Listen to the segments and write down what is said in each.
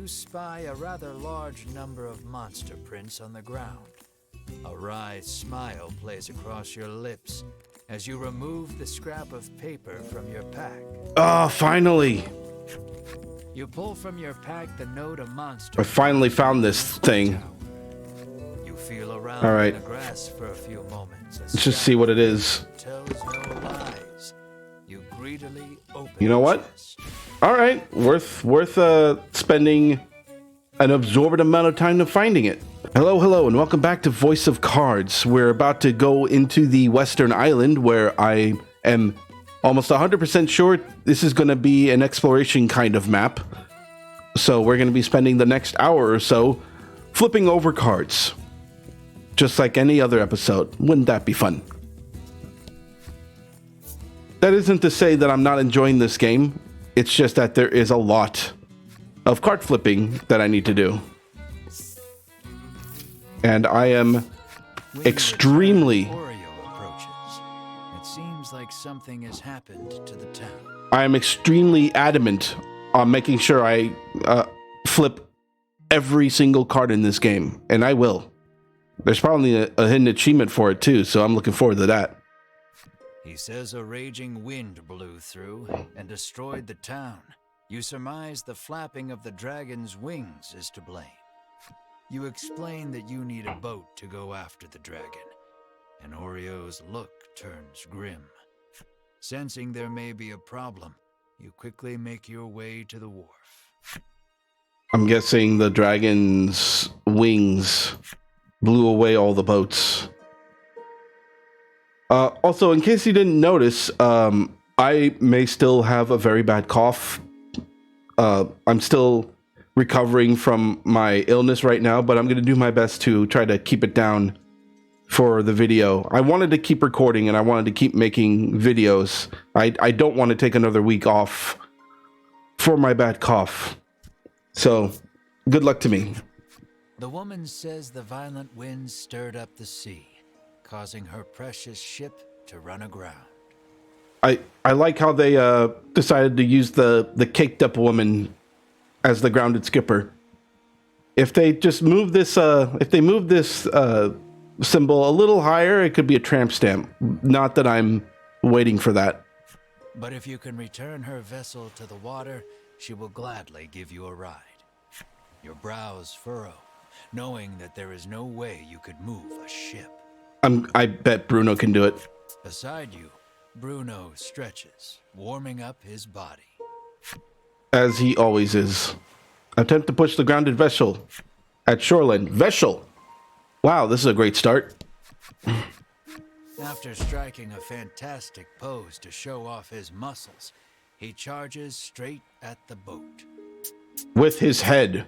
you spy a rather large number of monster prints on the ground. A wry smile plays across your lips as you remove the scrap of paper from your pack. Oh, finally. You pull from your pack the note a monster. I finally found this thing. You feel around All right. in the grass for a few moments. Let's just see what it is. Tells no lies. You greedily open. You know what? All right, worth spending an absorbent amount of time to finding it. Hello, and welcome back to Voice of Cards. We're about to go into the Western Island, where I am almost 100% sure this is going to be an exploration kind of map. So we're going to be spending the next hour or so flipping over cards, just like any other episode. Wouldn't that be fun? That isn't to say that I'm not enjoying this game. It's just that there is a lot of card flipping that I need to do. And I am extremely... It seems like something has happened to the town. I am extremely adamant on making sure I flip every single card in this game. And I will. There's probably a hidden achievement for it too, so I'm looking forward to that. He says a raging wind blew through and destroyed the town. You surmise the flapping of the dragon's wings is to blame. You explain that you need a boat to go after the dragon, and Oreo's look turns grim. Sensing there may be a problem, you quickly make your way to the wharf. I'm guessing the dragon's wings blew away all the boats. Also, in case you didn't notice, I may still have a very bad cough. I'm still recovering from my illness right now, but I'm going to do my best to try to keep it down for the video. I wanted to keep recording and I wanted to keep making videos. I don't want to take another week off for my bad cough. So, good luck to me. The woman says the violent winds stirred up the sea, causing her precious ship to run aground. I like how they decided to use the caked up woman as the grounded skipper. If they just move this symbol a little higher, it could be a tramp stamp. Not that I'm waiting for that. But if you can return her vessel to the water, she will gladly give you a ride. Your brows furrow, knowing that there is no way you could move a ship. I bet Bruno can do it. Beside you, Bruno stretches, warming up his body. As he always is. Attempt to push the grounded vessel at shoreline. Vessel! Wow, this is a great start. After striking a fantastic pose to show off his muscles, he charges straight at the boat. With his head.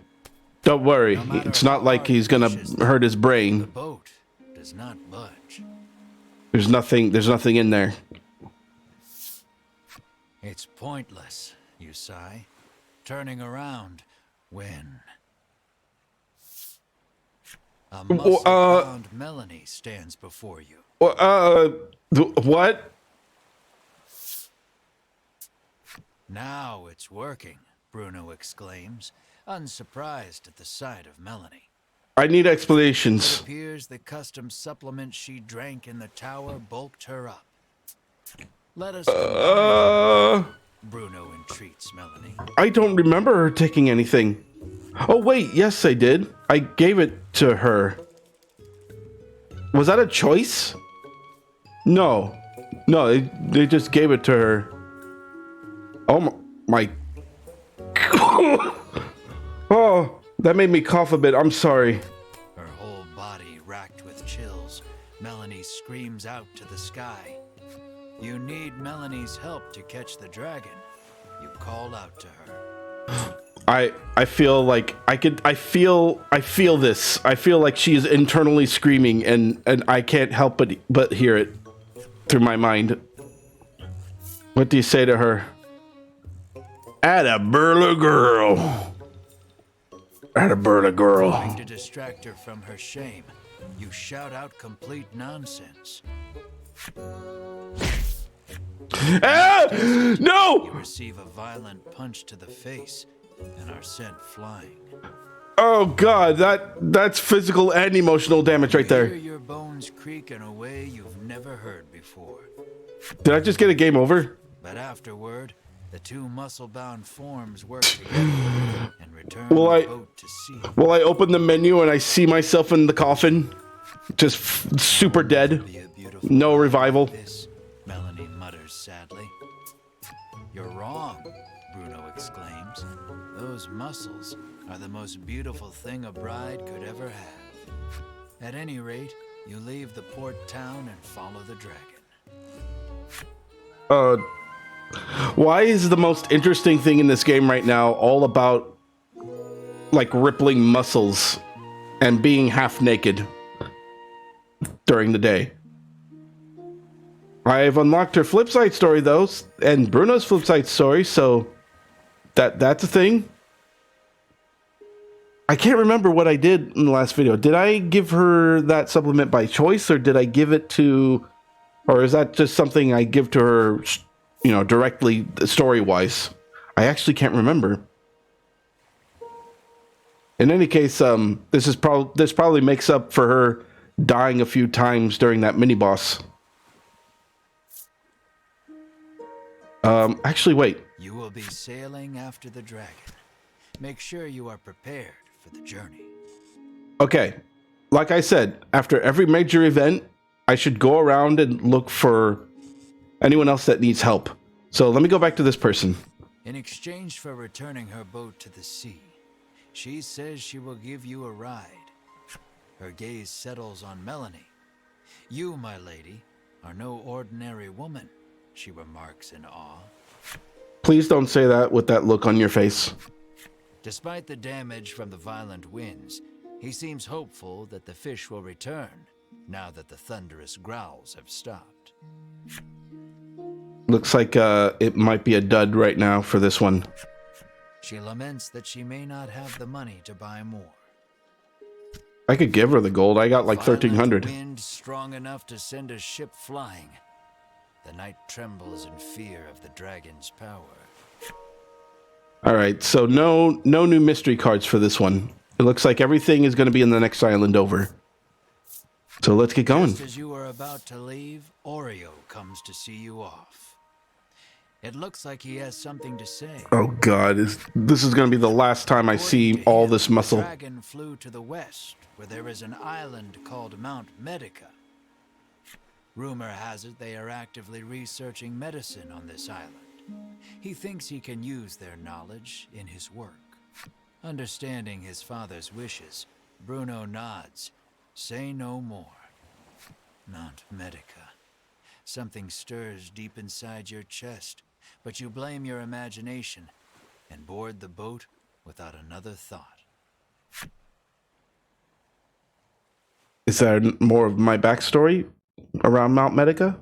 Don't worry, it's not like he's gonna hurt his The brain. boat does not budge. There's nothing in there. It's pointless, you sigh, turning around when a muscle-bound Melanie stands before you. What? Now it's working, Bruno exclaims, unsurprised at the sight of Melanie. I need It explanations. appears the custom supplement she drank in the tower bulked her up. Let us Bruno entreats Melanie. I don't remember her taking anything. Oh wait, yes I did. I gave it to her. Was that a choice? No, they just gave it to her. Oh my. Oh, that made me cough a bit. I'm sorry. Her whole body racked with chills, Melanie screams out to the sky. You need Melanie's help to catch the dragon. You call out to her. I feel like I feel this. I feel like she is internally screaming and I can't help but hear it through my mind. What do you say to her? Atta burla girl. Atta burla girl. Trying to distract her from her shame, you shout out complete nonsense. Ah! No! You receive a violent punch to the face and are sent flying. Oh god, that's physical and emotional damage right Hear there. your bones creak in a way you've never heard before. Did I just get a game over? But afterward, the two muscle-bound forms work together and return Will the I- boat to sea. Will I open the menu and I see myself in the coffin? Just super dead. Be a beautiful No ride revival. like this, Melanie mutters sadly. You're wrong, Bruno exclaims. Those muscles are the most beautiful thing a bride could ever have. At any rate, you leave the port town and follow the dragon. Why is the most interesting thing in this game right now all about like rippling muscles and being half naked during the day? I've unlocked her flip side story though, and Bruno's flip side story, so that's a thing. I can't remember what I did in the last video. Did I give her that supplement by choice, or did I give it to, or is that just something I give to her, you know, directly story-wise? I actually can't remember. In any case, this probably makes up for her dying a few times during that mini boss. Actually, wait. You will be sailing after the dragon. Make sure you are prepared for the journey. Okay, like I said, after every major event, I should go around and look for anyone else that needs help. So let me go back to this person. In exchange for returning her boat to the sea, she says she will give you a ride. Her gaze settles on Melanie. You, my lady, are no ordinary woman, she remarks in awe. Please don't say that with that look on your face. Despite the damage from the violent winds, he seems hopeful that the fish will return, now that the thunderous growls have stopped. Looks like it might be a dud right now for this one. She laments that she may not have the money to buy more. I could give her the gold. I got like Violent 1,300. wind strong enough to send a ship flying. The night trembles in fear of the dragon's power. All right, so no new mystery cards for this one. It looks like everything is going to be in the next island over. So let's get going. Just as you are about to leave, Oreo comes to see you off. It looks like he has something to say. Oh god, this is going to be the last time I see According to all him, this muscle. The dragon flew to the west, where there is an island called Mount Medica. Rumor has it they are actively researching medicine on this island. He thinks he can use their knowledge in his work. Understanding his father's wishes, Bruno nods. Say no more. Mount Medica. Something stirs deep inside your chest, but you blame your imagination and board the boat without another thought. Is there more of my backstory around Mount Medica?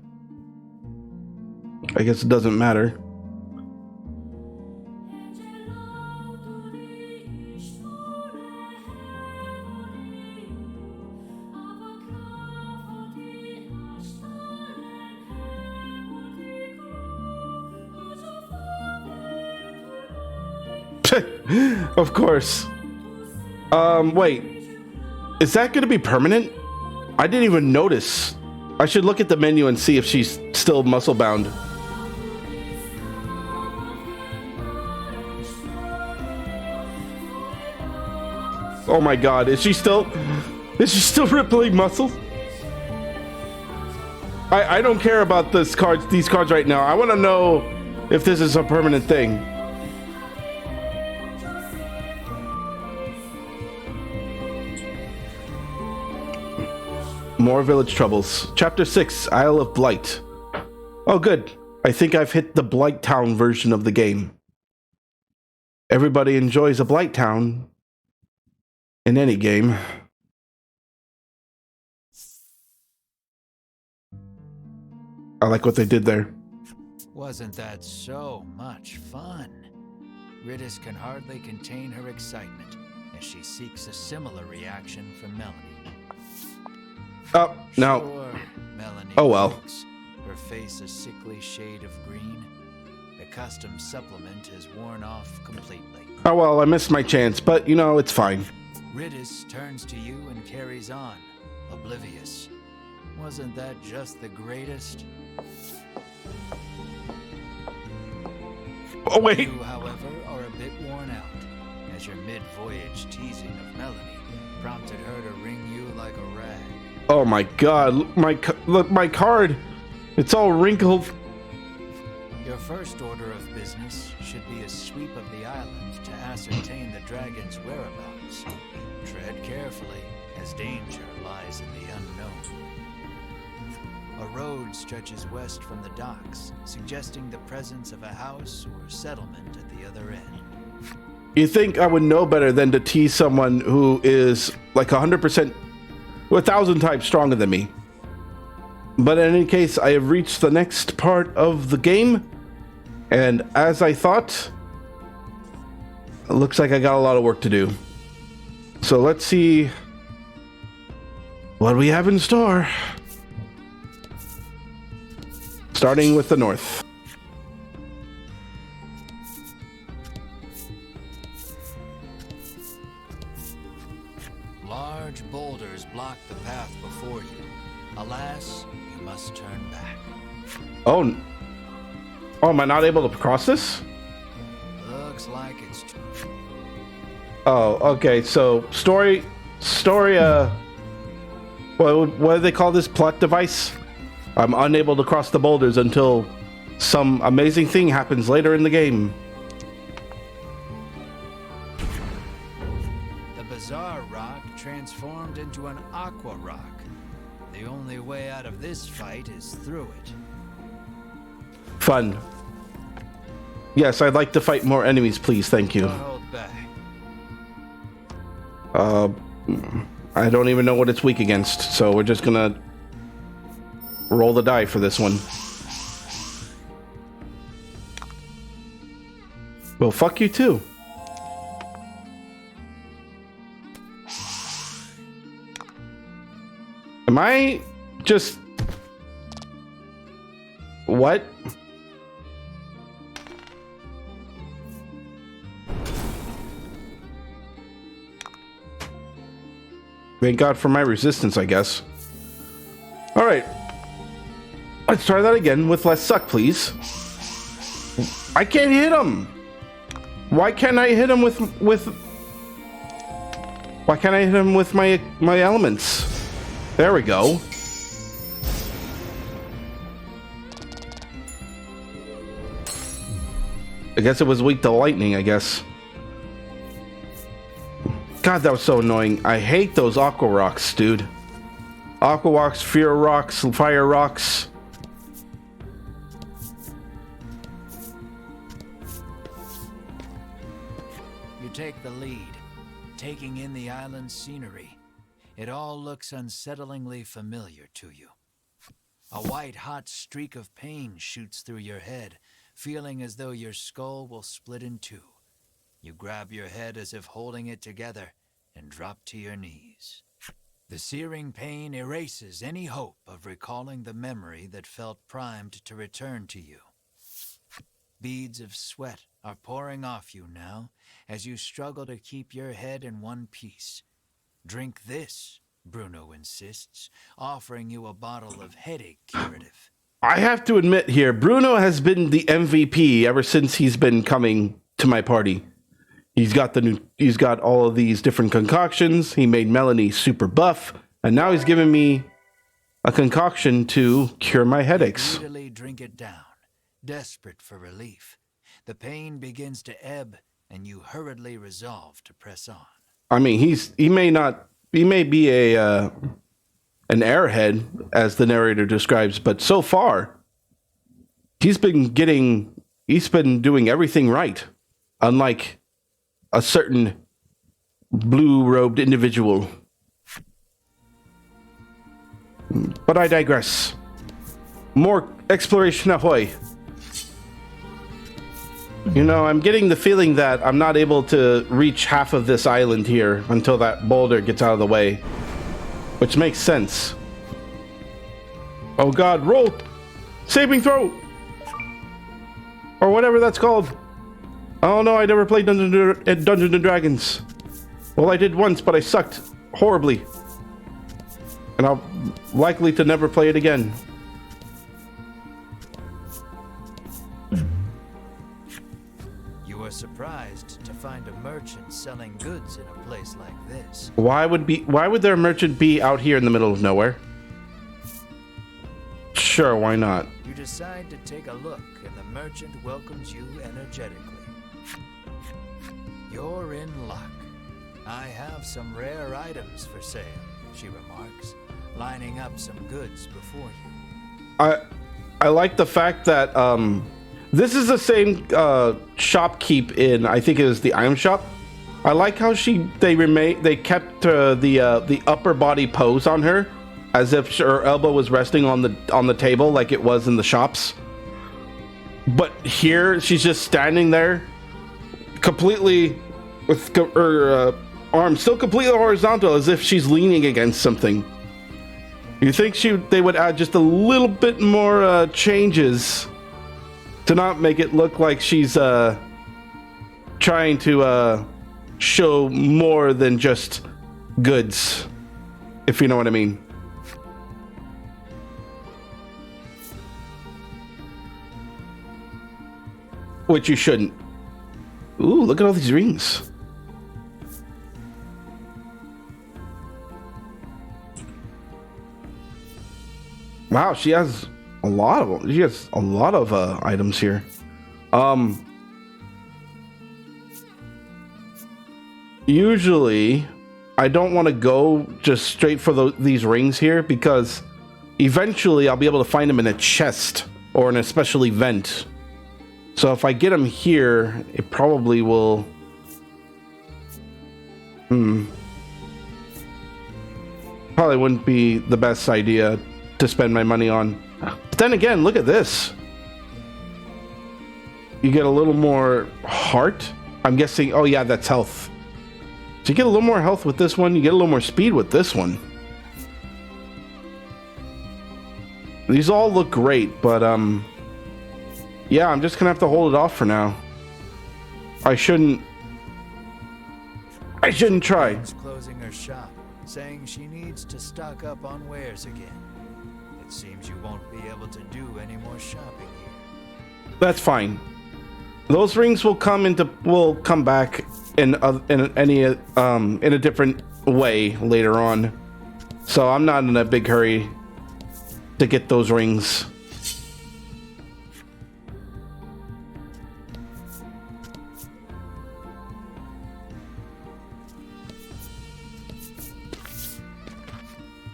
I guess it doesn't matter. Of course. Wait. Is that going to be permanent? I didn't even notice. I should look at the menu and see if she's still muscle bound. Oh my god, is she still rippling muscles? I don't care about these cards right now. I want to know if this is a permanent thing. More village troubles. Chapter 6, Isle of Blight. Oh good. I think I've hit the Blight Town version of the game. Everybody enjoys a Blight Town in any game. I like what they did there. Wasn't that so much fun? Ritis can hardly contain her excitement as she seeks a similar reaction from Melanie. Oh, no. Sure, Melanie Oh, well. thinks, her face a sickly shade of green. The custom supplement has worn off completely. Oh well, I missed my chance, but you know, it's fine. Ridis turns to you and carries on, oblivious. Wasn't that just the greatest? Oh wait. You, however, are a bit worn out, as your mid-voyage teasing of Melanie prompted her to wring you like a rag. Oh my god, look, my card. It's all wrinkled. Your first order of business should be a sweep of the island to ascertain the dragon's whereabouts. Tread carefully, as danger lies in the unknown. A road stretches west from the docks, suggesting the presence of a house or settlement at the other end. You think I would know better than to tease someone who is like 100%, 1,000 times stronger than me. But in any case, I have reached the next part of the game, and as I thought, it looks like I got a lot of work to do. So let's see what we have in store. Starting with the north. Large boulders block the path before you. Alas, you must turn back. Oh, am I not able to cross this? Looks like it's Oh, okay. So story. What do they call this plot device? I'm unable to cross the boulders until some amazing thing happens later in the game. The bizarre rock transformed into an aqua rock. The only way out of this fight is through it. Fun. Yes, I'd like to fight more enemies, please. Thank you. Don't hold back. I don't even know what it's weak against, so we're just gonna roll the die for this one. Well, fuck you too. Am I just... What? Thank God for my resistance, I guess. Alright. Let's try that again with less suck, please. I can't hit him! Why can't I hit him with... Why can't I hit him with my elements? There we go. I guess it was weak to lightning, I guess. God, that was so annoying. I hate those aqua rocks, dude. Aqua rocks, fear rocks, fire rocks. You take the lead, taking in the island's scenery. It all looks unsettlingly familiar to you. A white-hot streak of pain shoots through your head, feeling as though your skull will split in two. You grab your head as if holding it together and drop to your knees. The searing pain erases any hope of recalling the memory that felt primed to return to you. Beads of sweat are pouring off you now as you struggle to keep your head in one piece. Drink this, Bruno insists, offering you a bottle of headache curative. I have to admit here, Bruno has been the MVP ever since he's been coming to my party. He's got all of these different concoctions. He made Melanie super buff, and now he's giving me a concoction to cure my headaches. You greedily drink it down, desperate for relief. The pain begins to ebb, and you hurriedly resolve to press on. I mean, he may be an airhead, as the narrator describes, but so far he's been doing everything right, unlike a certain blue-robed individual. But I digress. More exploration ahoy. You know, I'm getting the feeling that I'm not able to reach half of this island here until that boulder gets out of the way. Which makes sense. Oh god, roll! Saving throw! or whatever that's called. Oh no, I never played Dungeons and Dragons. Well, I did once, but I sucked horribly. And I'm likely to never play it again. You were surprised to find a merchant selling goods in a place like this. Why would their merchant be out here in the middle of nowhere? Sure, why not? You decide to take a look, and the merchant welcomes you energetically. You're in luck. I have some rare items for sale, she remarks, lining up some goods before you. I like the fact that this is the same shopkeep in, I think it was the item shop. I like how they kept the upper body pose on her, as if her elbow was resting on the table like it was in the shops. But here she's just standing there, completely with her arms still completely horizontal, as if she's leaning against something. You think they would add just a little bit more changes to not make it look like she's trying to show more than just goods, if you know what I mean. Which you shouldn't. Ooh, look at all these rings. Wow, she has a lot of them. She has a lot of items here. Usually, I don't want to go just straight for these rings here, because eventually I'll be able to find them in a chest or in a special event. So if I get them here, it probably will... Probably wouldn't be the best idea to spend my money on. But then again, look at this. You get a little more heart. I'm guessing... Oh yeah, that's health. So you get a little more health with this one. You get a little more speed with this one. These all look great, but yeah, I'm just gonna have to hold it off for now. I shouldn't try. She's closing her shop, saying she needs to stock up on wares again. It seems you won't be able to do any more shopping here. That's fine. Those rings will come back in a different way later on. So I'm not in a big hurry to get those rings.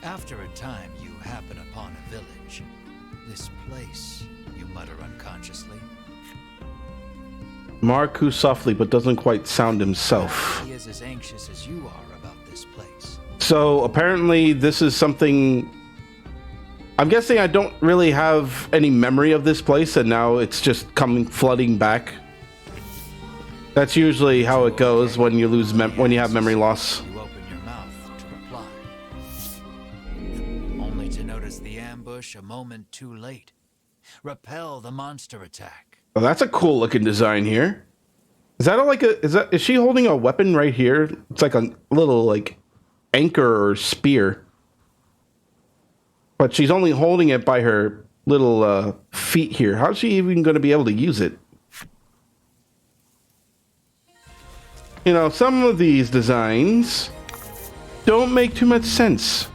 After a time, you happen upon a village. This place, you mutter unconsciously. Mark, who's softly but doesn't quite sound himself. He is as anxious as you are about this place. So apparently this is something... I'm guessing I don't really have any memory of this place, and now it's just coming flooding back. That's usually how it goes when you lose when you have memory loss. You open your mouth to reply, only to notice the ambush a moment too late. Repel the monster attack. Oh, that's a cool looking design here. Is that is she holding a weapon right here? It's like a little like anchor or spear. But she's only holding it by her little feet here. How's she even going to be able to use it? You know, some of these designs don't make too much sense.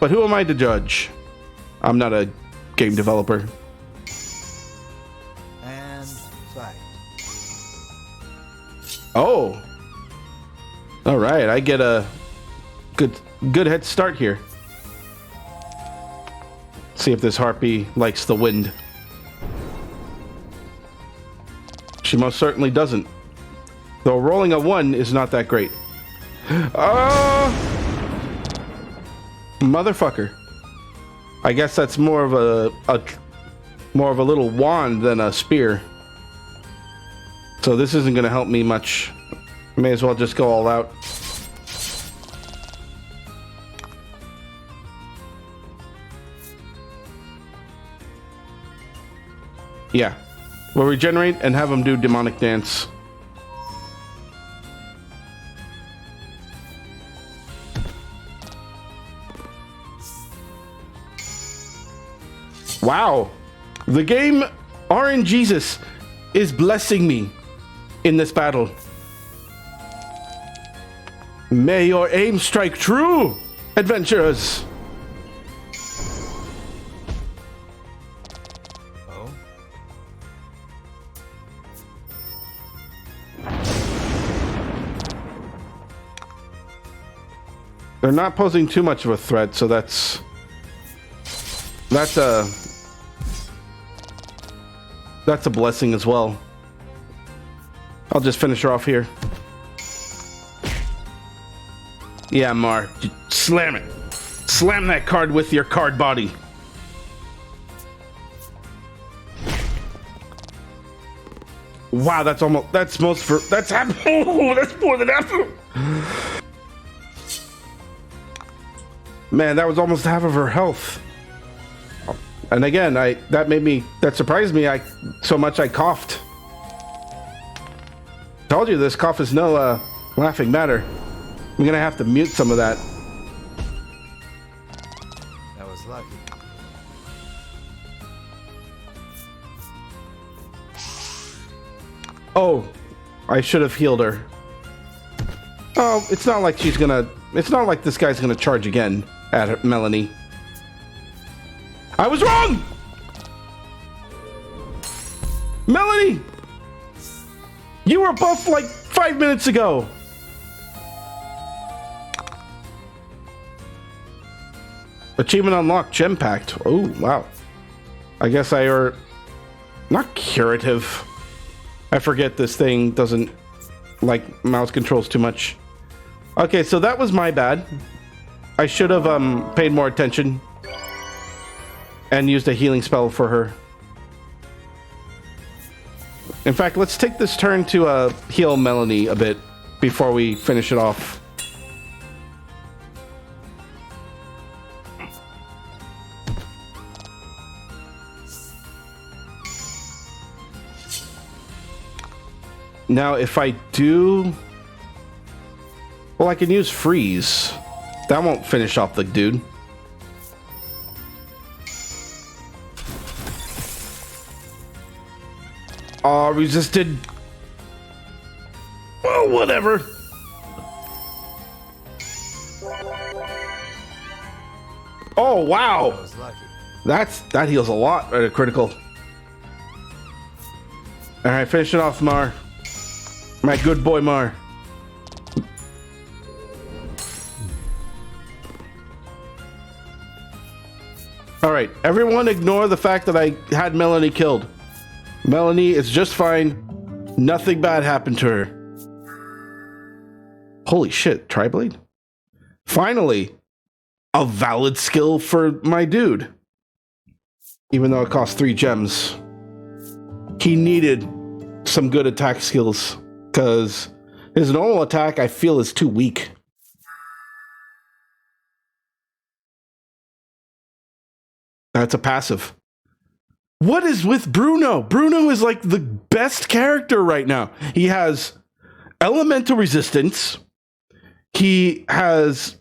But who am I to judge? I'm not a game developer. And fight. Oh. All right, I get a good head start here. See if this harpy likes the wind. She most certainly doesn't. Though rolling a 1 is not that great. Motherfucker. I guess that's more of a little wand than a spear. So this isn't going to help me much. May as well just go all out. Yeah, We'll regenerate and have him do demonic dance. Wow. The game RNGesus is blessing me in this battle. May your aim strike true, adventurers. Oh? They're not posing too much of a threat, so that's a blessing as well. I'll just finish her off here. Yeah, Mar, slam it. Slam that card with your card body. Wow, that's half. Oh, that's more than half. Man, that was almost half of her health. And again, that surprised me so much I coughed. Told you this cough is no laughing matter. I'm gonna have to mute some of that. That was lucky. Oh, I should have healed her. Oh, it's not like this guy's gonna charge again at her, Melanie. I was wrong! Melanie! You were buffed like 5 minutes ago! Achievement unlocked, Gem Pact. Oh, wow. I guess not curative. I forget this thing doesn't like mouse controls too much. Okay, so that was my bad. I should have paid more attention and used a healing spell for her. In fact, let's take this turn to heal Melanie a bit before we finish it off. Now, if I do... Well, I can use freeze. That won't finish off the dude. Oh, resisted. Well, whatever. Oh, wow. That was lucky. That heals a lot at a critical. All right, finish it off, Mar. My good boy, Mar. All right, everyone ignore the fact that I had Melanie killed. Melanie is just fine. Nothing bad happened to her. Holy shit, Triblade? Finally, a valid skill for my dude. Even though it cost 3 gems. He needed some good attack skills, because his normal attack, I feel, is too weak. That's a passive. What is with Bruno? Bruno is like the best character right now. He has elemental resistance. He has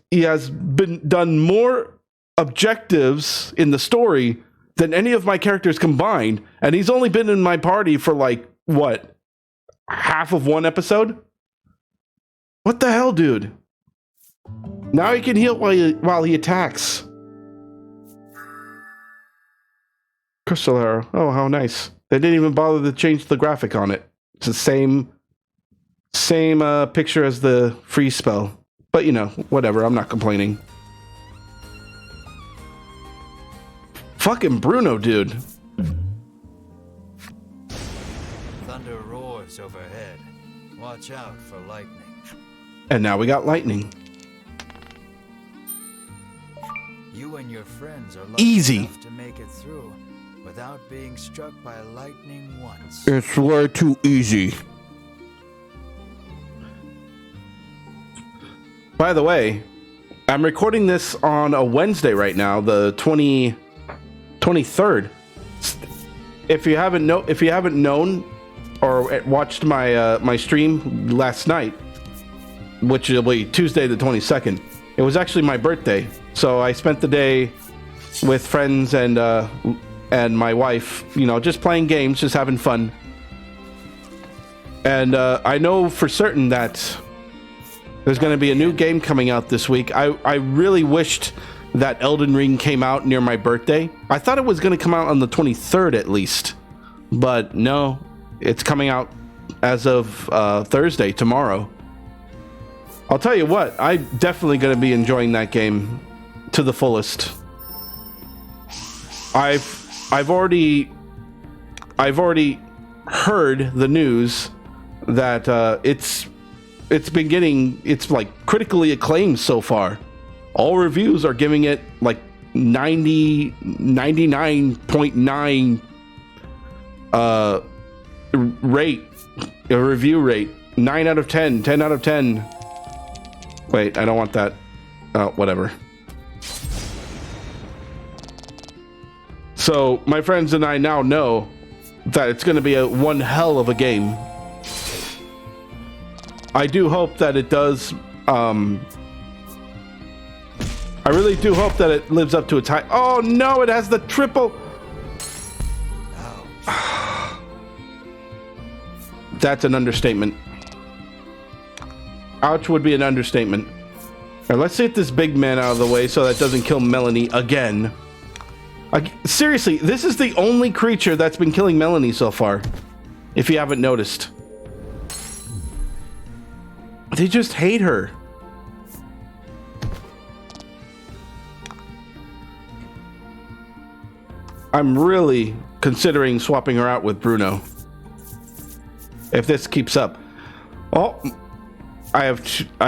been done more objectives in the story than any of my characters combined, and he's only been in my party for like what, half of one episode? What the hell, dude? Now he can heal while he attacks. Crystal arrow. Oh, how nice. They didn't even bother to change the graphic on it. It's the same picture as the freeze spell. But you know, whatever, I'm not complaining. Fucking Bruno, dude. Thunder roars overhead. Watch out for lightning. And now we got lightning. You and your friends are lucky Easy enough to make it through without being struck by lightning once. It's way too easy. By the way, I'm recording this on a Wednesday right now, the 23rd. if you haven't known or watched my my stream last night, which will be Tuesday the 22nd, it was actually my birthday. So I spent the day with friends and my wife, you know, just playing games, just having fun. And I know for certain that there's going to be a new game coming out this week. I really wished that Elden Ring came out near my birthday. I thought it was going to come out on the 23rd at least, but no, it's coming out as of Thursday, tomorrow. I'll tell you what, I'm definitely going to be enjoying that game to the fullest. I've already heard the news that it's like critically acclaimed so far. All reviews are giving it like 99.9 review rate. 9 out of 10, 10 out of 10. Wait, I don't want that. Whatever. So my friends and I now know that it's going to be one hell of a game. I do hope that it does. I really do hope that it lives up to its hype. Oh no, it has the triple. That's an understatement. Ouch would be an understatement. Now let's get this big man out of the way so that doesn't kill Melanie again. Seriously, this is the only creature that's been killing Melanie so far, if you haven't noticed. They just hate her. I'm really considering swapping her out with Bruno if this keeps up. Oh, I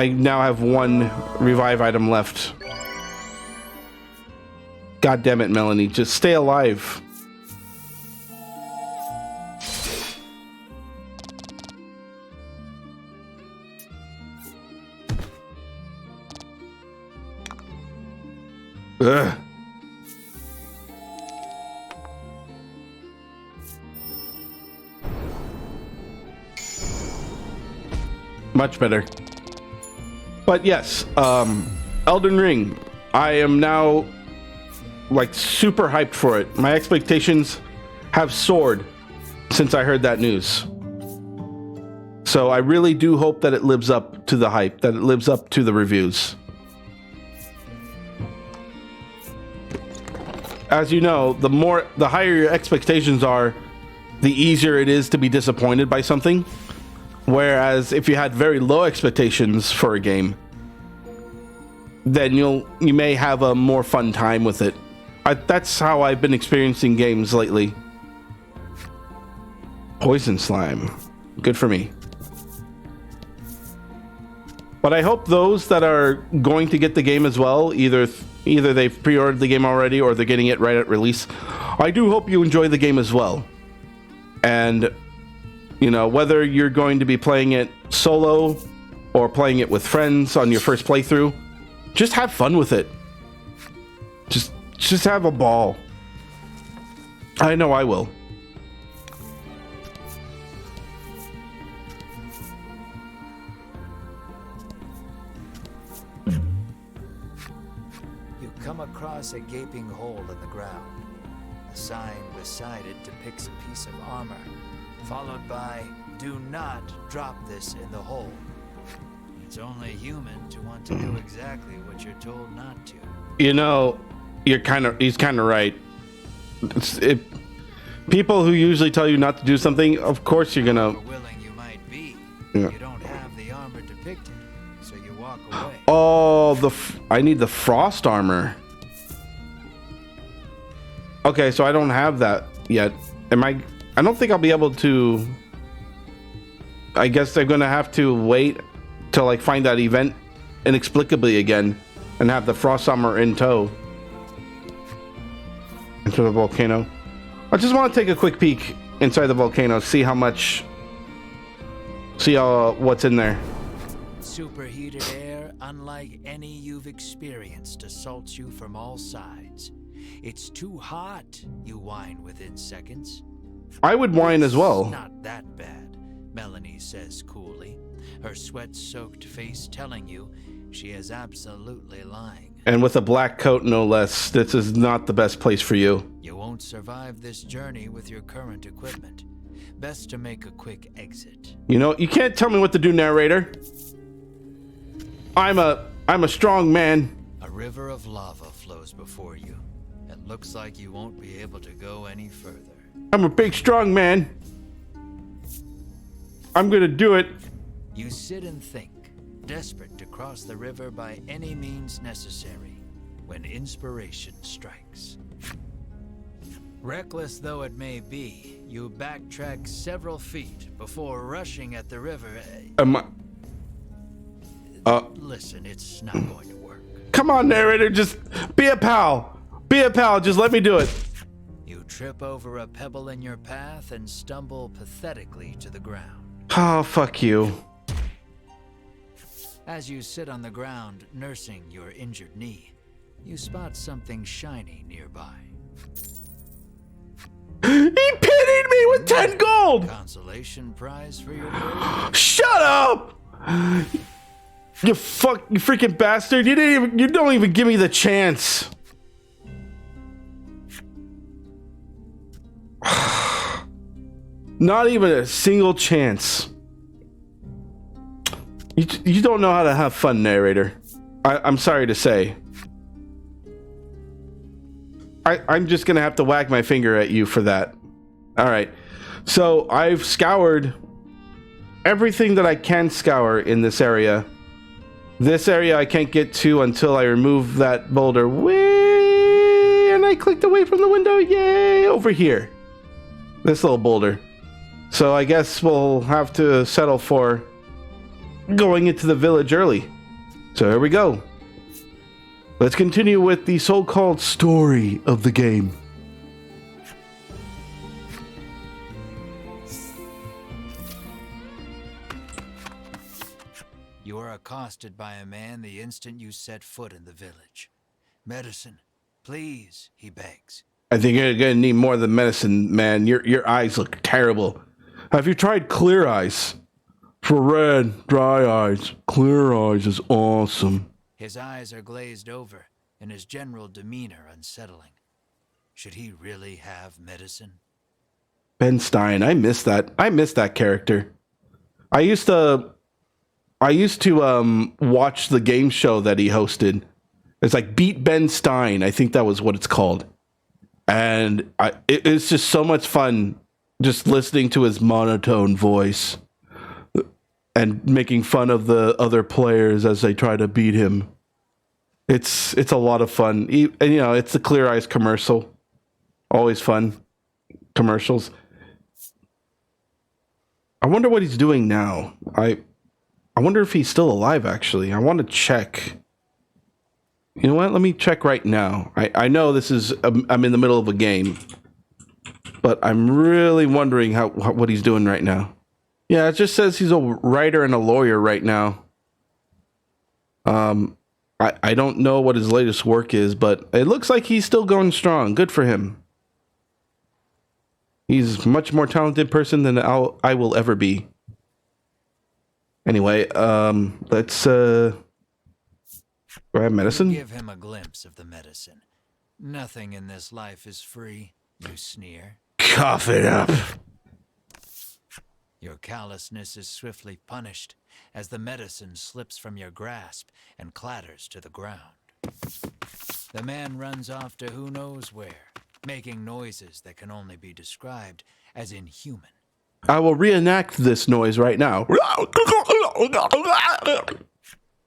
now have one revive item left. God damn it, Melanie, just stay alive. Ugh. Much better. But yes, Elden Ring. I am now like super hyped for it. My expectations have soared since I heard that news. So I really do hope that it lives up to the hype, that it lives up to the reviews. As you know, the higher your expectations are, the easier it is to be disappointed by something. Whereas if you had very low expectations for a game, then you may have a more fun time with it. That's how I've been experiencing games lately. Poison slime. Good for me. But I hope those that are going to get the game as well, either they've pre-ordered the game already or they're getting it right at release. I do hope you enjoy the game as well. And, you know, whether you're going to be playing it solo or playing it with friends on your first playthrough, just have fun with it. Just have a ball. I know I will. You come across a gaping hole in the ground. A sign beside it depicts a piece of armor, followed by, "Do not drop this in the hole." It's only human to want to do exactly what you're told not to. You know, he's kind of right. People who usually tell you not to do something, of course you're gonna. Willing you might be. Yeah. You don't have the armor depicted, so you walk away. Oh, I need the frost armor. Okay, so I don't have that yet. I don't think I'll be able to. I guess they're gonna have to wait to like find that event inexplicably again and have the frost armor in tow into the volcano. I just want to take a quick peek inside the volcano, see what's in there. Superheated air, unlike any you've experienced, assaults you from all sides. It's too hot, you whine within seconds. I would whine as well. Not that bad, Melanie says coolly, her sweat-soaked face telling you she is absolutely lying. And with a black coat, no less. This is not the best place for you. You won't survive this journey with your current equipment. Best to make a quick exit. You know, you can't tell me what to do, narrator. I'm a strong man. A river of lava flows before you. It looks like you won't be able to go any further. I'm a big, strong man. I'm gonna do it. You sit and think, desperate to cross the river by any means necessary, when inspiration strikes. Reckless though it may be, you backtrack several feet before rushing at the river. Listen, it's not going to work. Come on, narrator, just be a pal. Be a pal, just let me do it. You trip over a pebble in your path and stumble pathetically to the ground. Oh, fuck you. As you sit on the ground, nursing your injured knee, you spot something shiny nearby. He pitied me with 10 gold! Consolation prize for your work? Shut up! You freaking bastard! You don't even give me the chance. Not even a single chance. You don't know how to have fun, narrator. I'm sorry to say. I'm just gonna have to wag my finger at you for that. Alright. So I've scoured everything that I can scour in this area. This area I can't get to until I remove that boulder. Way, and I clicked away from the window. Yay! Over here. This little boulder. So I guess we'll have to settle for going into the village early. So here we go. Let's continue with the so-called story of the game. You are accosted by a man the instant you set foot in the village. Medicine, please, he begs. I think you're gonna need more than medicine, man. Your eyes look terrible. Have you tried Clear Eyes? For red, dry eyes, Clear Eyes is awesome. His eyes are glazed over, and his general demeanor unsettling. Should he really have medicine? Ben Stein, I miss that. I miss that character. I used to watch the game show that he hosted. It's like Beat Ben Stein. I think that was what it's called. And it's just so much fun just listening to his monotone voice and making fun of the other players as they try to beat him. It's a lot of fun. And, you know, it's the Clear Eyes commercial. Always fun. Commercials. I wonder what he's doing now. I wonder if he's still alive, actually. I want to check. You know what? Let me check right now. I know this is... I'm in the middle of a game. But I'm really wondering what he's doing right now. Yeah, it just says he's a writer and a lawyer right now. I don't know what his latest work is, but it looks like he's still going strong. Good for him. He's a much more talented person than I will ever be. Anyway, let's grab medicine. Give him a glimpse of the medicine. Nothing in this life is free, you sneer. Cough it up. Your callousness is swiftly punished as the medicine slips from your grasp and clatters to the ground. The man runs off to who knows where, making noises that can only be described as inhuman. I will reenact this noise right now.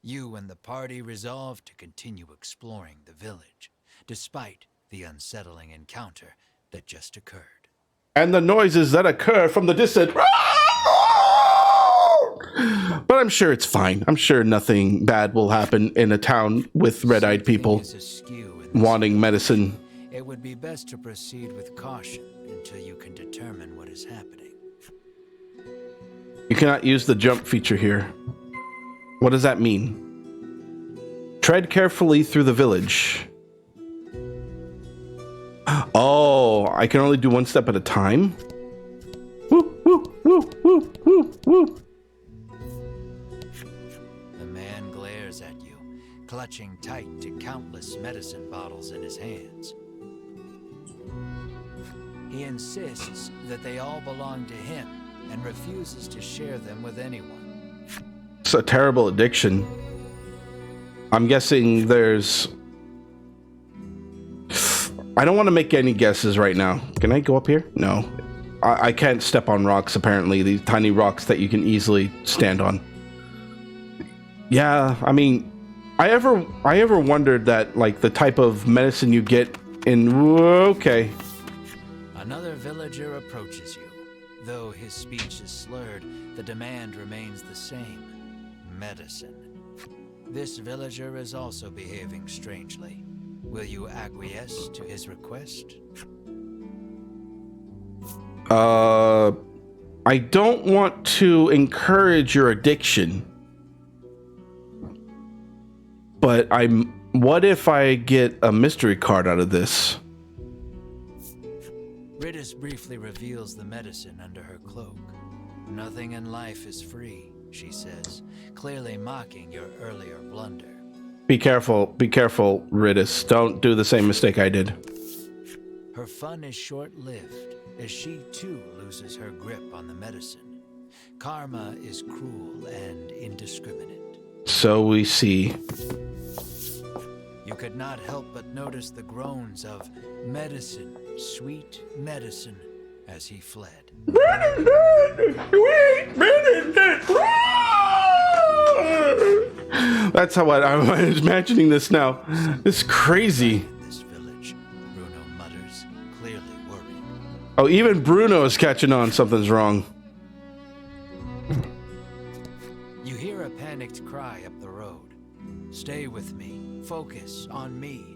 You and the party resolve to continue exploring the village, despite the unsettling encounter that just occurred. And the noises that occur from the distance. But I'm sure it's fine. I'm sure nothing bad will happen in a town with red-eyed people wanting medicine. It would be best to proceed with caution until you can determine what is happening. You cannot use the jump feature here. What does that mean? Tread carefully through the village. Oh, I can only do one step at a time? Woo, woo, woo, woo, woo, woo. The man glares at you, clutching tight to countless medicine bottles in his hands. He insists that they all belong to him and refuses to share them with anyone. It's a terrible addiction. I'm guessing there's... I don't want to make any guesses right now. Can I go up here? No. I can't step on rocks, apparently. These tiny rocks that you can easily stand on. Yeah, I mean, I ever wondered that, like, the type of medicine you get in... Okay. Another villager approaches you. Though his speech is slurred, the demand remains the same. Medicine. This villager is also behaving strangely. Will you acquiesce to his request? I don't want to encourage your addiction. But what if I get a mystery card out of this? Ritis briefly reveals the medicine under her cloak. Nothing in life is free, she says, clearly mocking your earlier blunder. Be careful, Ritis. Don't do the same mistake I did. Her fun is short-lived, as she too loses her grip on the medicine. Karma is cruel and indiscriminate. So we see. You could not help but notice the groans of medicine, sweet medicine, as he fled. That's how I'm imagining this now. It's crazy. This village, Bruno mutters, clearly worried. Oh, even Bruno is catching on. Something's wrong. You hear a panicked cry up the road. Stay with me. Focus on me.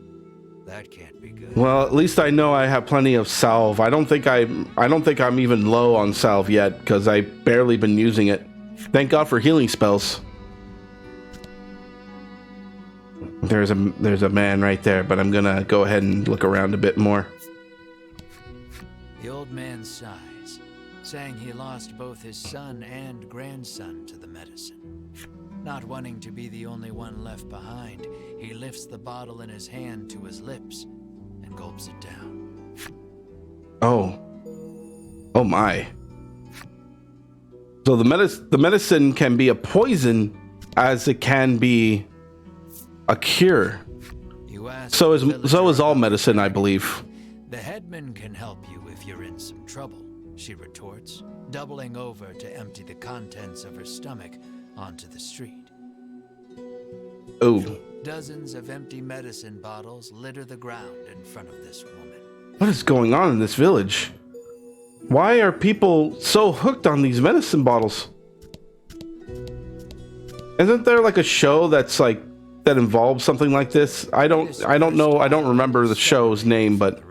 That can't be good. Well, at least I know I have plenty of salve. I don't think I'm even low on salve yet because I've barely been using it. Thank God for healing spells. There's a man right there, but I'm gonna go ahead and look around a bit more. The old man sighs, saying he lost both his son and grandson to the medicine. Not wanting to be the only one left behind, he lifts the bottle in his hand to his lips and gulps it down. Oh my. So the medicine can be a poison as it can be a cure. So is all medicine, I believe. The headman can help you if you're in some trouble, she retorts, doubling over to empty the contents of her stomach onto the street. Oh. Dozens of empty medicine bottles litter the ground in front of this woman. What is going on in this village? Why are people so hooked on these medicine bottles? Isn't there like a show that's like that involves something like this? I don't know. I don't remember the show's name, but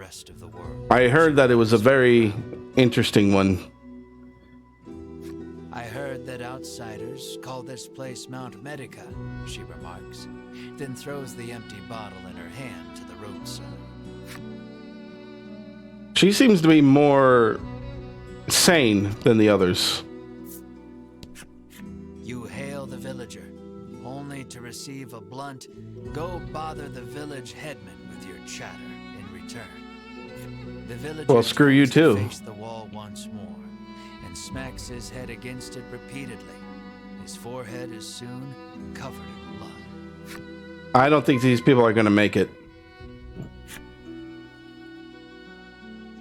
I heard that it was a very interesting one. I heard that outsiders call this place Mount Medica, she remarks, then throws the empty bottle in her hand to the roadside. She seems to be more sane than the others. You hail the villager, only to receive a blunt, "Go bother the village headman with your chatter" in return. The villager Well, screw you too. Face the wall once more and smacks his head against it repeatedly. His forehead is soon covered in blood. I don't think these people are going to make it.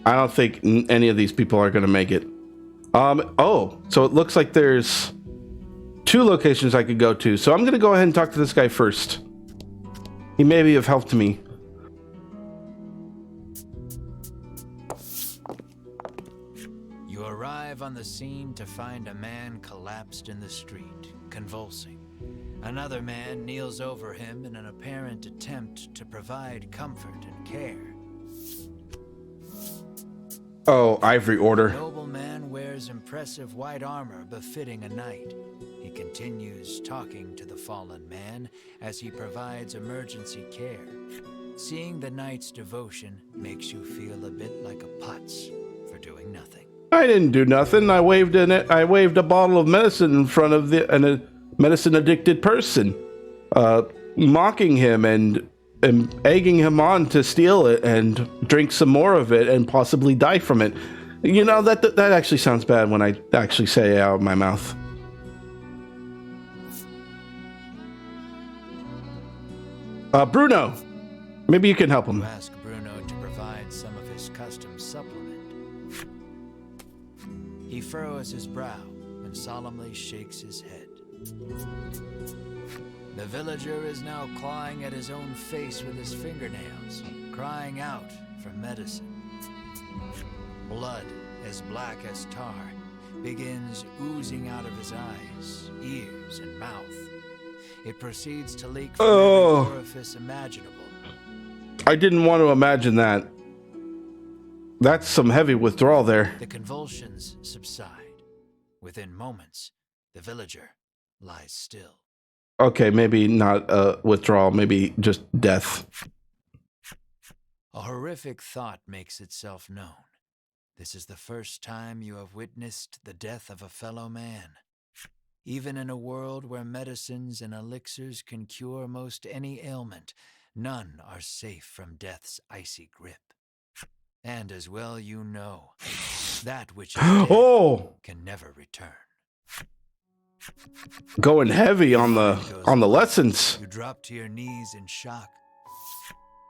I don't think any of these people are going to make it. Oh, so it looks like there's 2 locations I could go to. So I'm going to go ahead and talk to this guy first. He may be of help to me. You arrive on the scene to find a man collapsed in the street, convulsing. Another man kneels over him in an apparent attempt to provide comfort and care. Oh, Ivory Order. The nobleman wears impressive white armor befitting a knight. He continues talking to the fallen man as he provides emergency care. Seeing the knight's devotion makes you feel a bit like a putz for doing nothing. I didn't do nothing. I waved a bottle of medicine in front of a medicine addicted person, mocking him and egging him on to steal it and drink some more of it and possibly die from it. You know, that actually sounds bad when I actually say it out of my mouth. Bruno, maybe you can help him. You ask Bruno to provide some of his custom supplement. He furrows his brow and solemnly shakes his head. The villager is now clawing at his own face with his fingernails, crying out for medicine. Blood, as black as tar, begins oozing out of his eyes, ears, and mouth. It proceeds to leak from every orifice imaginable. I didn't want to imagine that. That's some heavy withdrawal there. The convulsions subside. Within moments, the villager lies still. Okay, maybe not withdrawal, maybe just death. A horrific thought makes itself known. This is the first time you have witnessed the death of a fellow man. Even in a world where medicines and elixirs can cure most any ailment, none are safe from death's icy grip. And as well you know, that which is dead can never return. Going heavy on the lessons. You drop to your knees in shock.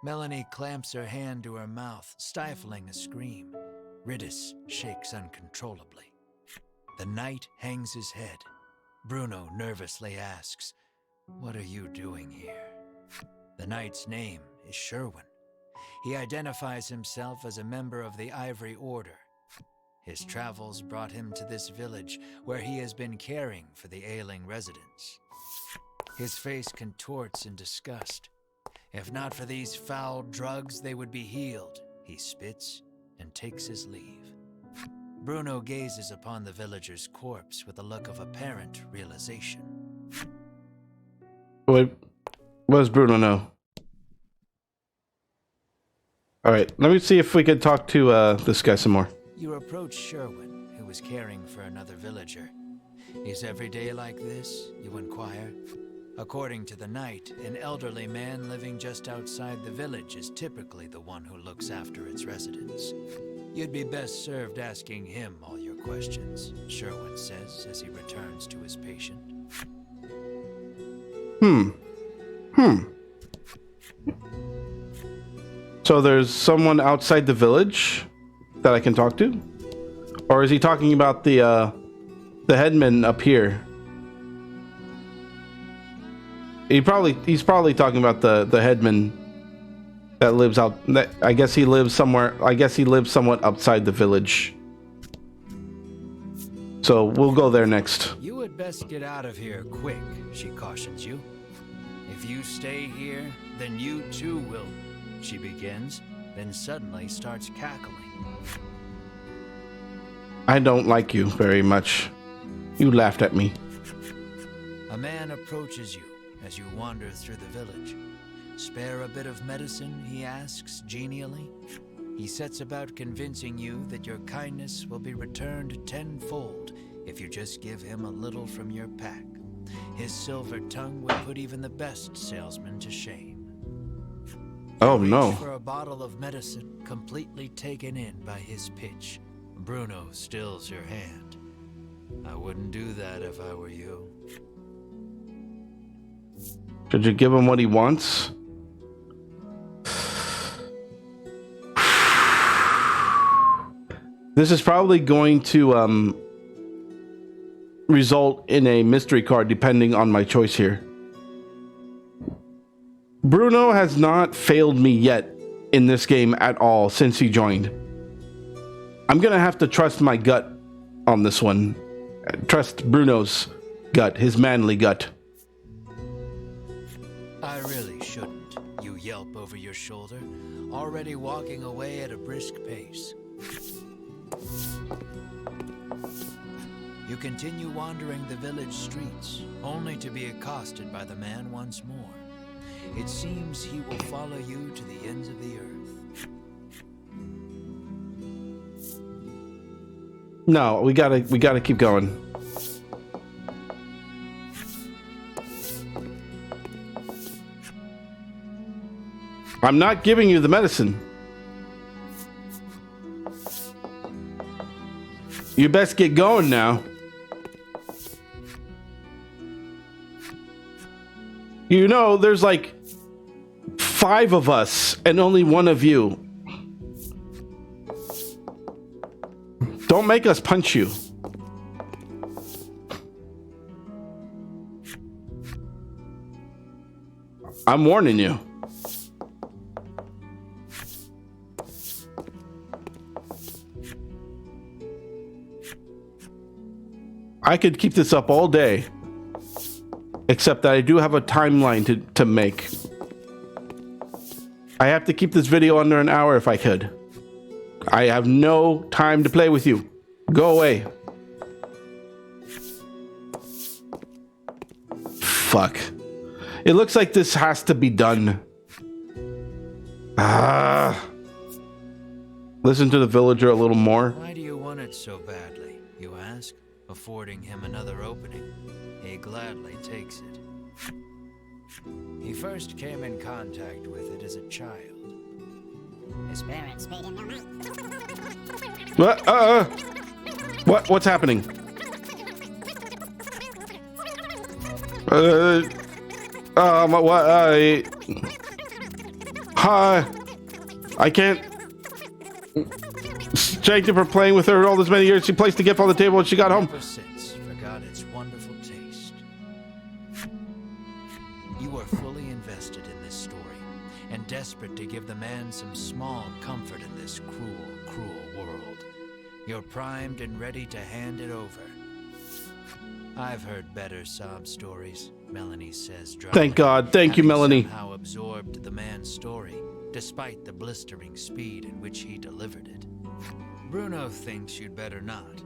Melanie clamps her hand to her mouth, stifling a scream. Ridis shakes uncontrollably. The knight hangs his head. Bruno nervously asks, "What are you doing here?" The knight's name is Sherwin. He identifies himself as a member of the Ivory Order. His travels brought him to this village, where he has been caring for the ailing residents. His face contorts in disgust. If not for these foul drugs, they would be healed. He spits and takes his leave. Bruno gazes upon the villager's corpse with a look of apparent realization. What does Bruno know? Alright, let me see if we can talk to this guy some more. You approach Sherwin, who is caring for another villager. Is every day like this? You inquire. According to the knight, an elderly man living just outside the village is typically the one who looks after its residents. You'd be best served asking him all your questions, Sherwin says as he returns to his patient. So there's someone outside the village that I can talk to? Or is he talking about the headman up here? He's probably talking about the headman that lives out. I guess he lives somewhere. I guess he lives somewhat outside the village. So we'll go there next. You would best get out of here quick, she cautions you. If you stay here, then you too will. She begins, then suddenly starts cackling. I don't like you very much. You laughed at me. A man approaches you as you wander through the village. Spare a bit of medicine, he asks genially. He sets about convincing you that your kindness will be returned tenfold if you just give him a little from your pack. His silver tongue would put even the best salesman to shame. Oh no. For a bottle of medicine, completely taken in by his pitch. Bruno stills your hand. I wouldn't do that if I were you. Should you give him what he wants? This is probably going to result in a mystery card depending on my choice here. Bruno has not failed me yet in this game at all since he joined. I'm gonna have to trust my gut on this one. Trust Bruno's gut, his manly gut. I really shouldn't, you yelp over your shoulder, already walking away at a brisk pace. You continue wandering the village streets, only to be accosted by the man once more. It seems he will follow you to the ends of the earth. No, we gotta keep going. I'm not giving you the medicine. You best get going now. You know, there's like 5 of us and only 1 of you. Don't make us punch you. I'm warning you. I could keep this up all day, except that I do have a timeline to make. I have to keep this video under an hour if I could. I have no time to play with you. Go away. Fuck. It looks like this has to be done. Listen to the villager a little more. Why do you want it so badly, you ask? Affording him another opening. He gladly takes it. He first came in contact with it as a child. His parents paid him no money. What's happening? I can't. Thank you for playing with her all this many years. She placed the gift on the table when she got home. Ever since forgot its wonderful taste. You are fully invested in this story and desperate to give the man some small comfort in this cruel, cruel world. You're primed and ready to hand it over. I've heard better sob stories, Melanie says dryly. Thank God. Thank you, Melanie. Somehow absorbed the man's story, despite the blistering speed in which he delivered it. Bruno thinks you'd better not,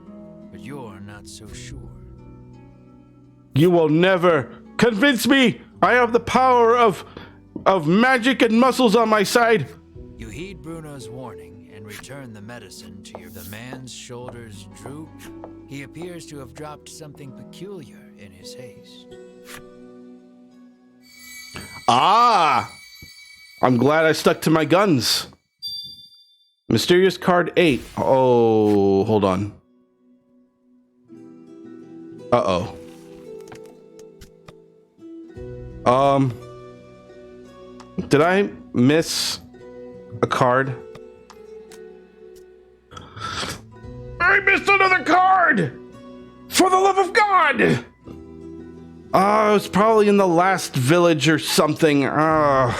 but you're not so sure. You will never convince me. I have the power of magic and muscles on my side. You heed Bruno's warning and return the medicine to your... The man's shoulders droop. He appears to have dropped something peculiar in his haste. Ah! I'm glad I stuck to my guns. Mysterious card 8. Oh, hold on. Uh-oh. Did I miss a card? I missed another card! For the love of God! It was probably in the last village or something. I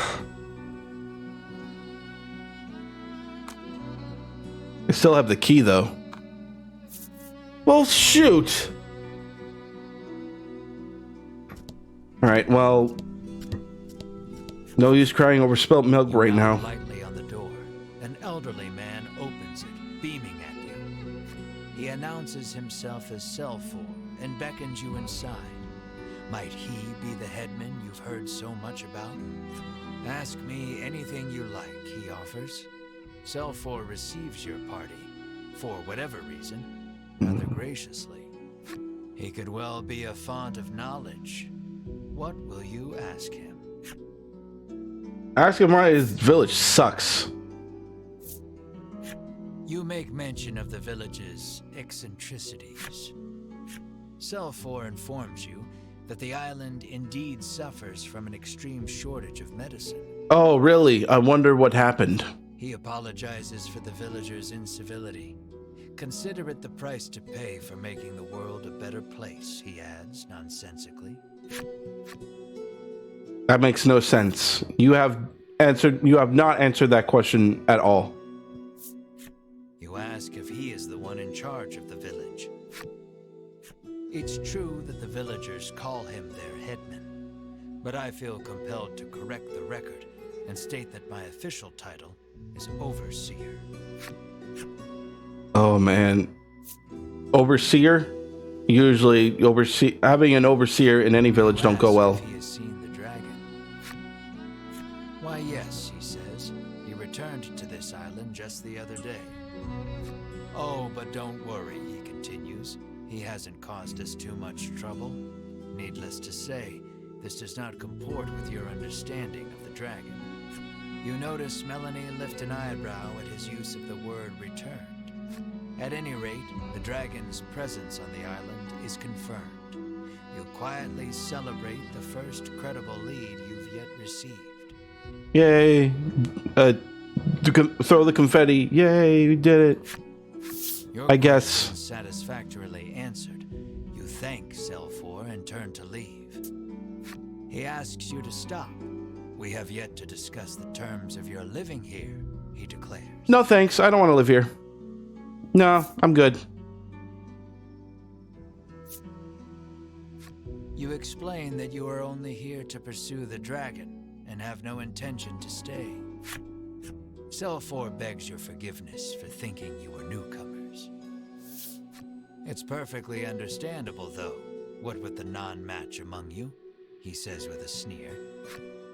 still have the key, though. Well, shoot! Alright, well... no use crying over spilt milk right now. Lightly on the door. An elderly man opens it, beaming at you. He announces himself as Selfor and beckons you inside. Might he be the headman you've heard so much about? Ask me anything you like, he offers. Selfor receives your party, for whatever reason, rather graciously. He could well be a font of knowledge. What will you ask him? Ask him why his village sucks. You make mention of the village's eccentricities. Selfor informs you that the island indeed suffers from an extreme shortage of medicine. Oh, really? I wonder what happened. He apologizes for the villagers' incivility. Consider it the price to pay for making the world a better place, he adds nonsensically. That makes no sense. You have not answered that question at all. You ask if he is the one in charge of the village. It's true that the villagers call him their headman, but I feel compelled to correct the record and state that my official title is overseer. Oh man. Overseer? Usually having an overseer in any village don't go well. He has seen the dragon. Why, yes, he says. He returned to this island just the other day. Oh, but don't worry, he continues. continues. He hasn't caused us too much trouble. Needless to say, this does not comport with your understanding of the dragon. You notice Melanie lift an eyebrow at his use of the word returned. At any rate, the dragon's presence on the island is confirmed. You quietly celebrate the first credible lead you've yet received. Yay. Throw the confetti. Yay, we did it. I guess. Satisfactorily answered. You thank Selfor and turn to leave. He asks you to stop. We have yet to discuss the terms of your living here, he declares. No thanks, I don't want to live here. No, I'm good. You explain that you are only here to pursue the dragon and have no intention to stay. Selfor begs your forgiveness for thinking you were newcomers. It's perfectly understandable, though, what with the non-match among you, he says with a sneer.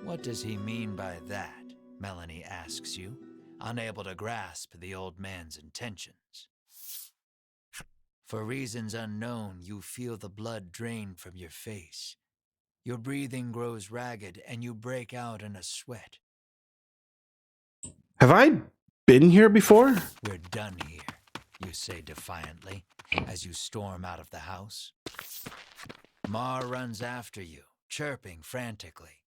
What does he mean by that? Melanie asks you, unable to grasp the old man's intentions. For reasons unknown, you feel the blood drain from your face. Your breathing grows ragged and you break out in a sweat. Have I been here before? We're done here, you say defiantly, as you storm out of the house. Mar runs after you, chirping frantically.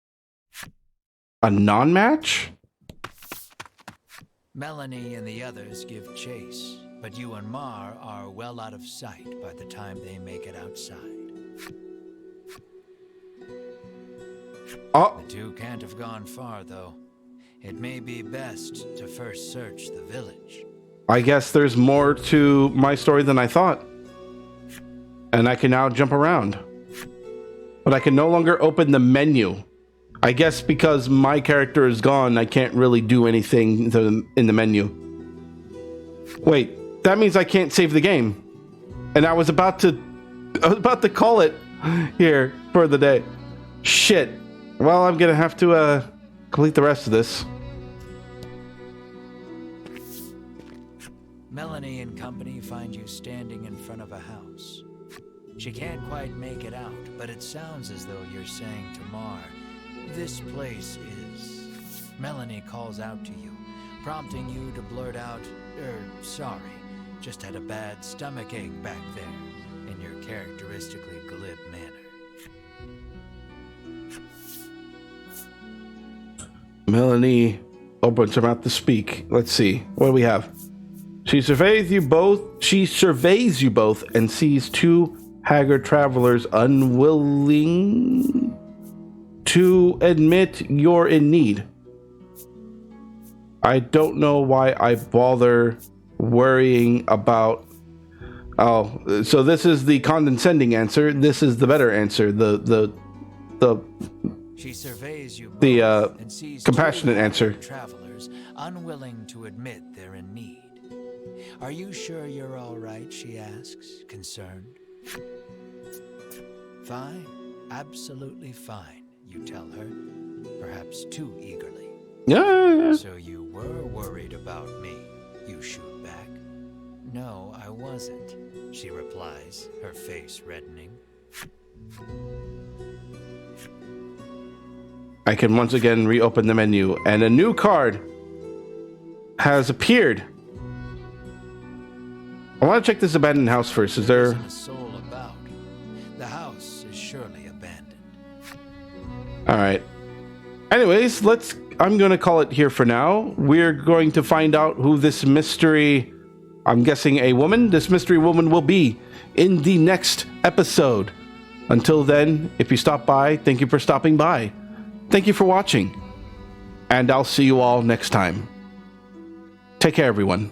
A non-match? Melanie and the others give chase, but you and Mar are well out of sight by the time they make it outside. Oh. The two can't have gone far, though. It may be best to first search the village. I guess there's more to my story than I thought. And I can now jump around. But I can no longer open the menu. I guess because my character is gone, I can't really do anything in the menu. Wait, that means I can't save the game. And I was about to call it here for the day. Shit. Well, I'm gonna have to complete the rest of this. Melanie and company find you standing in front of a house. She can't quite make it out, but it sounds as though you're saying to Mar, "This place is..." Melanie calls out to you, prompting you to blurt out, sorry, just had a bad stomachache back there," in your characteristically glib manner. Melanie opens her mouth to speak. Let's see. What do we have? She surveys you both and sees two haggard travelers unwilling to admit you're in need. I don't know why I bother worrying about... Oh, so this is the condescending answer. This is the better answer. She surveys you both the and sees compassionate two answer. Travelers unwilling to admit they're in need. "Are you sure you're all right?" she asks, concerned. "Fine, absolutely fine," you tell her, perhaps too eagerly. Yeah. "So you were worried about me," you shoot back. "No, I wasn't," she replies, her face reddening. I can once again reopen the menu, and a new card has appeared. I want to check this abandoned house first. Is there... Isn't a soul about. The house is surely abandoned. Alright. Anyways, I'm going to call it here for now. We're going to find out who this mystery... I'm guessing a woman? This mystery woman will be in the next episode. Until then, if you stop by, thank you for stopping by. Thank you for watching. And I'll see you all next time. Take care, everyone.